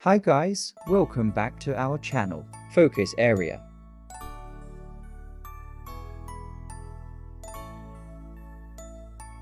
Hi guys, welcome back to our channel. Focus area.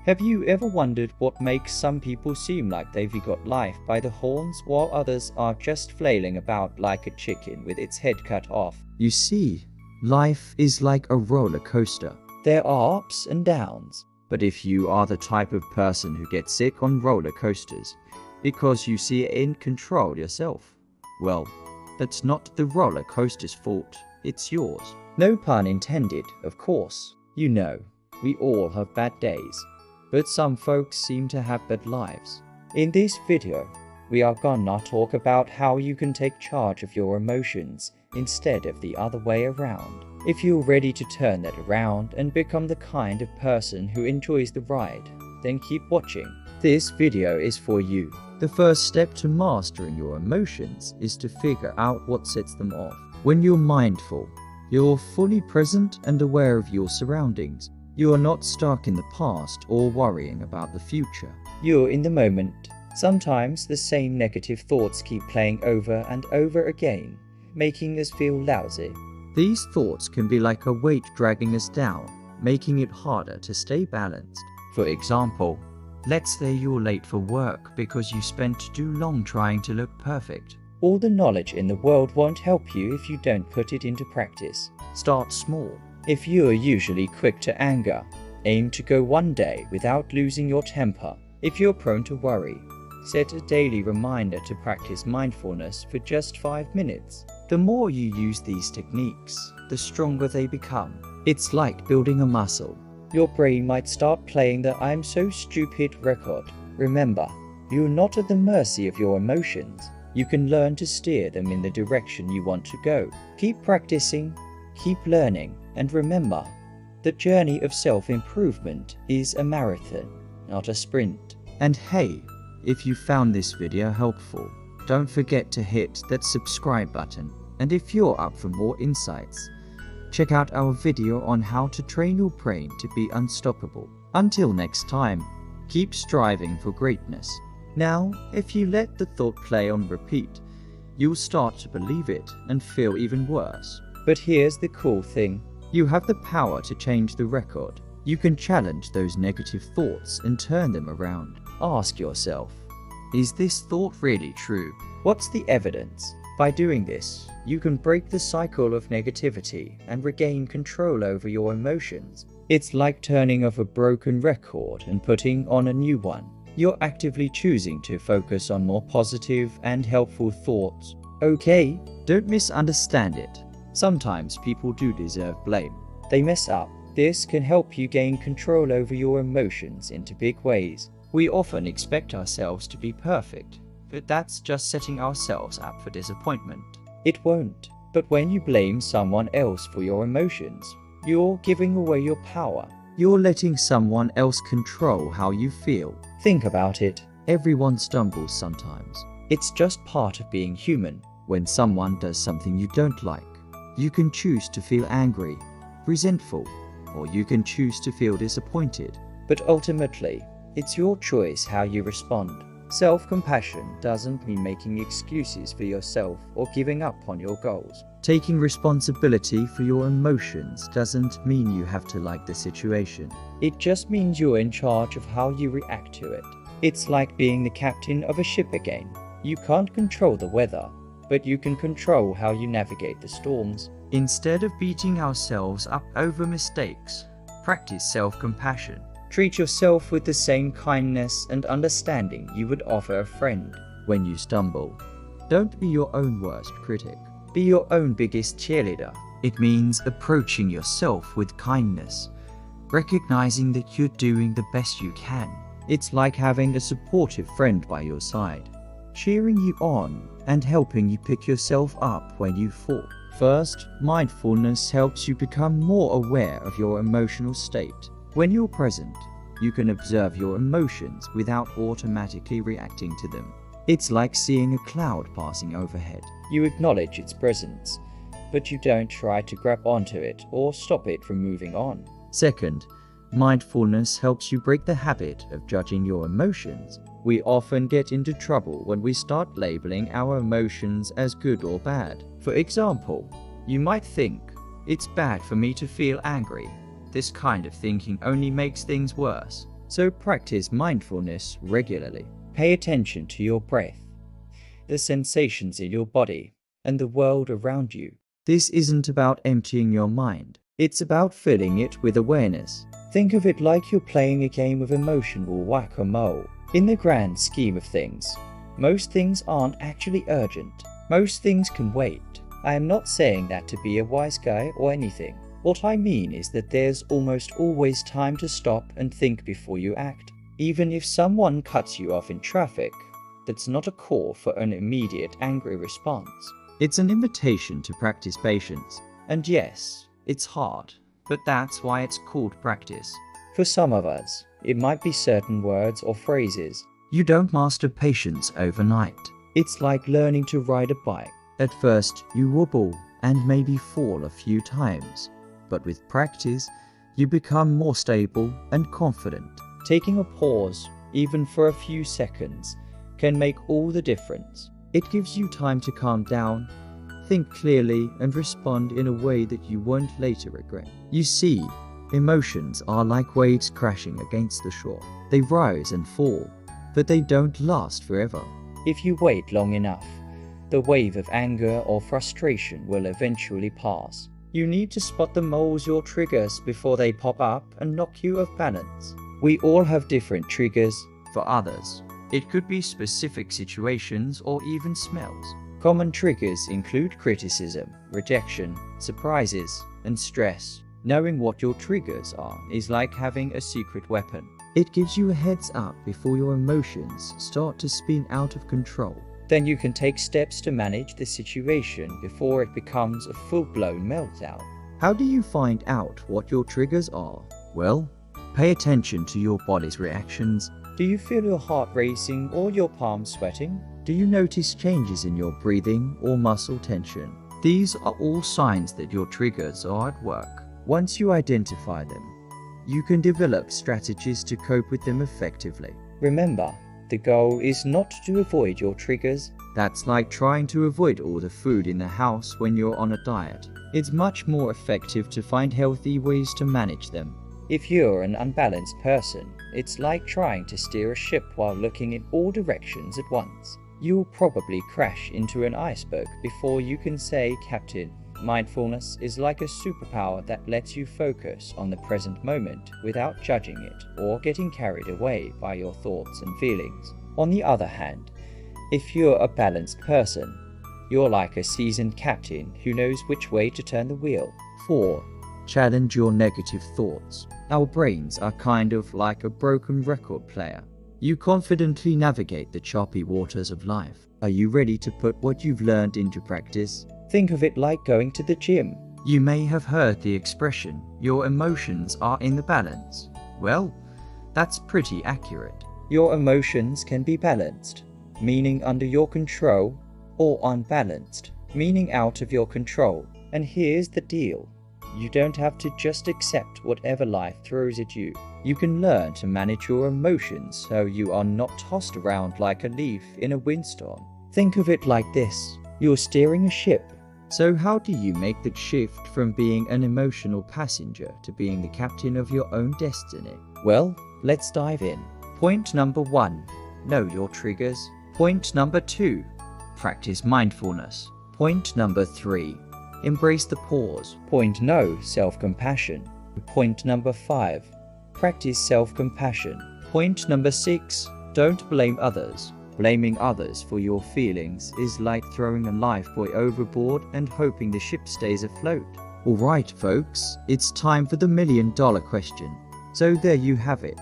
Have you ever wondered what makes some people seem like they've got life by the horns while others are just flailing about like a chicken with its head cut off? You see, life is like a roller coaster. There are ups and downs. But if you are the type of person who gets sick on roller coasters because you see in control yourself, well, that's not the roller coaster's fault, it's yours. No pun intended, of course. You know, we all have bad days, but some folks seem to have bad lives. In this video, we are gonna talk about how you can take charge of your emotions instead of the other way around. If you're ready to turn that around and become the kind of person who enjoys the ride, then keep watching. This video is for you. The first step to mastering your emotions is to figure out what sets them off. When you're mindful, you're fully present and aware of your surroundings. You are not stuck in the past or worrying about the future. You're in the moment. Sometimes the same negative thoughts keep playing over and over again, making us feel lousy. These thoughts can be like a weight dragging us down, making it harder to stay balanced. For example, let's say you're late for work because you spent too long trying to look perfect. All the knowledge in the world won't help you if you don't put it into practice. Start small. If you're usually quick to anger, aim to go one day without losing your temper. If you're prone to worry, set a daily reminder to practice mindfulness for just 5 minutes. The more you use these techniques, the stronger they become. It's like building a muscle. Your brain might start playing the "I'm so stupid" record. Remember, you're not at the mercy of your emotions. You can learn to steer them in the direction you want to go. Keep practicing, keep learning, and remember, the journey of self-improvement is a marathon, not a sprint. And hey, if you found this video helpful, don't forget to hit that subscribe button. And if you're up for more insights, check out our video on how to train your brain to be unstoppable. Until next time, keep striving for greatness. Now, if you let the thought play on repeat, you'll start to believe it and feel even worse. But here's the cool thing. You have the power to change the record. You can challenge those negative thoughts and turn them around. Ask yourself, is this thought really true? What's the evidence? By doing this, you can break the cycle of negativity and regain control over your emotions. It's like turning off a broken record and putting on a new one. You're actively choosing to focus on more positive and helpful thoughts. Okay, don't misunderstand it. Sometimes people do deserve blame. They mess up. This can help you gain control over your emotions in big ways. We often expect ourselves to be perfect, but that's just setting ourselves up for disappointment. It won't. But when you blame someone else for your emotions, you're giving away your power. You're letting someone else control how you feel. Think about it. Everyone stumbles sometimes. It's just part of being human. When someone does something you don't like, you can choose to feel angry, resentful, or you can choose to feel disappointed. But ultimately, it's your choice how you respond. Self-compassion doesn't mean making excuses for yourself or giving up on your goals. Taking responsibility for your emotions doesn't mean you have to like the situation. It just means you're in charge of how you react to it. It's like being the captain of a ship again. You can't control the weather, but you can control how you navigate the storms. Instead of beating ourselves up over mistakes, practice self-compassion. Treat yourself with the same kindness and understanding you would offer a friend. When you stumble, don't be your own worst critic. Be your own biggest cheerleader. It means approaching yourself with kindness, recognizing that you're doing the best you can. It's like having a supportive friend by your side, cheering you on and helping you pick yourself up when you fall. First, mindfulness helps you become more aware of your emotional state. When you're present, you can observe your emotions without automatically reacting to them. It's like seeing a cloud passing overhead. You acknowledge its presence, but you don't try to grab onto it or stop it from moving on. Second, Mindfulness helps you break the habit of judging your emotions. We often get into trouble when we start labeling our emotions as good or bad. For example, you might think, "It's bad for me to feel angry." This kind of thinking only makes things worse. So practice mindfulness regularly. Pay attention to your breath, the sensations in your body, and the world around you. This isn't about emptying your mind. It's about filling it with awareness. Think of it like you're playing a game of emotional whack-a-mole. In the grand scheme of things, most things aren't actually urgent. Most things can wait. I am not saying that to be a wise guy or anything. What I mean is that there's almost always time to stop and think before you act. Even if someone cuts you off in traffic, that's not a call for an immediate angry response. It's an invitation to practice patience. And yes, it's hard, but that's why it's called practice. For some of us, it might be certain words or phrases. You don't master patience overnight. It's like learning to ride a bike. At first, you wobble and maybe fall a few times. But with practice, you become more stable and confident. Taking a pause, even for a few seconds, can make all the difference. It gives you time to calm down, think clearly, and respond in a way that you won't later regret. You see, emotions are like waves crashing against the shore. They rise and fall, but they don't last forever. If you wait long enough, the wave of anger or frustration will eventually pass. You need to spot the moles or triggers before they pop up and knock you off balance. We all have different triggers. For others, it could be specific situations or even smells. Common triggers include criticism, rejection, surprises, and stress. Knowing what your triggers are is like having a secret weapon. It gives you a heads up before your emotions start to spin out of control. Then you can take steps to manage the situation before it becomes a full-blown meltdown. How do you find out what your triggers are? Well, pay attention to your body's reactions. Do you feel your heart racing or your palms sweating? Do you notice changes in your breathing or muscle tension? These are all signs that your triggers are at work. Once you identify them, you can develop strategies to cope with them effectively. Remember, the goal is not to avoid your triggers. That's like trying to avoid all the food in the house when you're on a diet. It's much more effective to find healthy ways to manage them. If you're an unbalanced person, it's like trying to steer a ship while looking in all directions at once. You'll probably crash into an iceberg before you can say, "Captain." Mindfulness is like a superpower that lets you focus on the present moment without judging it or getting carried away by your thoughts and feelings. On the other hand, if you're a balanced person, you're like a seasoned captain who knows which way to turn the wheel. 4. Challenge your negative thoughts. Our brains are kind of like a broken record player. You confidently navigate the choppy waters of life. Are you ready to put what you've learned into practice? Think of it like going to the gym. You may have heard the expression, "Your emotions are in the balance." Well, that's pretty accurate. Your emotions can be balanced, meaning under your control, or unbalanced, meaning out of your control. And here's the deal. You don't have to just accept whatever life throws at you. You can learn to manage your emotions so you are not tossed around like a leaf in a windstorm. Think of it like this. You're steering a ship. So how do you make the shift from being an emotional passenger to being the captain of your own destiny? Well, let's dive in. Point number 1. Know your triggers. Point number 2. Practice mindfulness. Point number 3. Embrace the pause. Point no, self-compassion. Point number 5. Practice self-compassion. Point number 6. Don't blame others. Blaming others for your feelings is like throwing a lifebuoy overboard and hoping the ship stays afloat. Alright folks, it's time for the $1,000,000 question. So there you have it.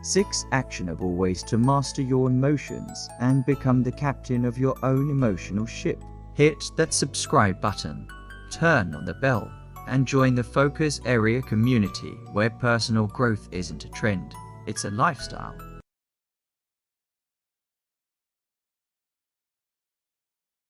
6 actionable ways to master your emotions and become the captain of your own emotional ship. Hit that subscribe button, turn on the bell, and join the Focus Area community where personal growth isn't a trend, it's a lifestyle.